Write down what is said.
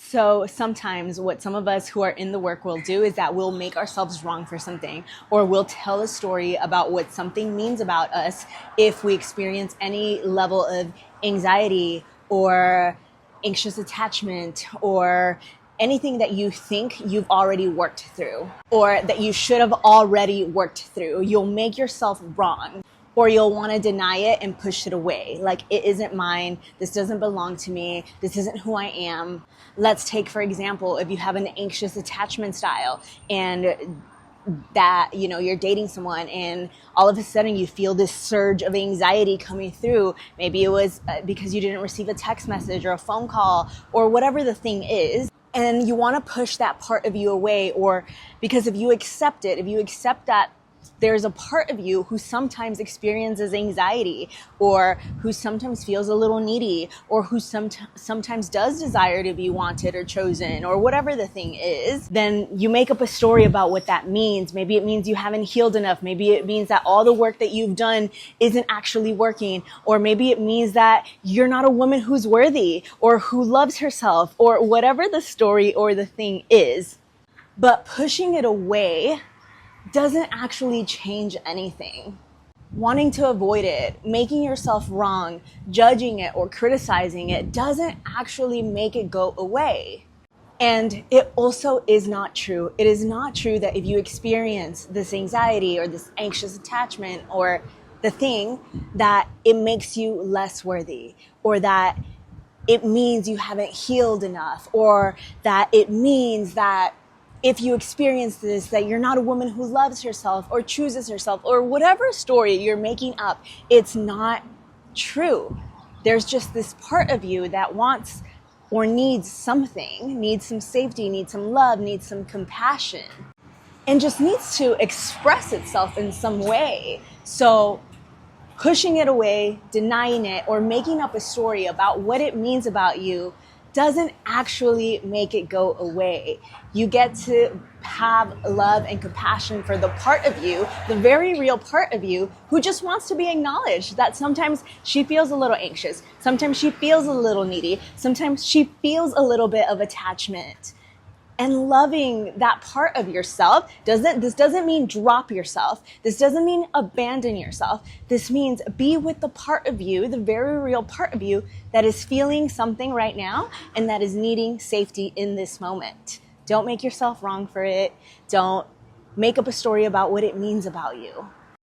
So sometimes what some of us who are in the work will do is that we'll make ourselves wrong for something, or we'll tell a story about what something means about us if we experience any level of anxiety or anxious attachment or anything that you think you've already worked through or that you should have already worked through. You'll make yourself wrong. Or you'll want to deny it and push it away. Like, it isn't mine. This doesn't belong to me. This isn't who I am. Let's take, for example, if you have an anxious attachment style and that, you're dating someone and all of a sudden you feel this surge of anxiety coming through. Maybe it was because you didn't receive a text message or a phone call or whatever the thing is. And you want to push that part of you away, or because if you accept that there's a part of you who sometimes experiences anxiety, or who sometimes feels a little needy, or who sometimes does desire to be wanted or chosen, or whatever the thing is, then you make up a story about what that means. Maybe it means you haven't healed enough. Maybe it means that all the work that you've done isn't actually working. Or maybe it means that you're not a woman who's worthy or who loves herself, or whatever the story or the thing is. But pushing it away doesn't actually change anything. Wanting to avoid it, making yourself wrong, judging it or criticizing it doesn't actually make it go away. And it also is not true. It is not true that if you experience this anxiety or this anxious attachment or the thing, that it makes you less worthy, or that it means you haven't healed enough, or that it means that if you experience this, that you're not a woman who loves herself or chooses herself, or whatever story you're making up. It's not true. There's just this part of you that wants or needs something, needs some safety, needs some love, needs some compassion, and just needs to express itself in some way. So pushing it away, denying it, or making up a story about what it means about you doesn't actually make it go away. You get to have love and compassion for the part of you, the very real part of you, who just wants to be acknowledged, that sometimes she feels a little anxious, sometimes she feels a little needy, sometimes she feels a little bit of attachment. And loving that part of yourself this doesn't mean drop yourself. This doesn't mean abandon yourself. This means be with the part of you, the very real part of you that is feeling something right now and that is needing safety in this moment. Don't make yourself wrong for it. Don't make up a story about what it means about you.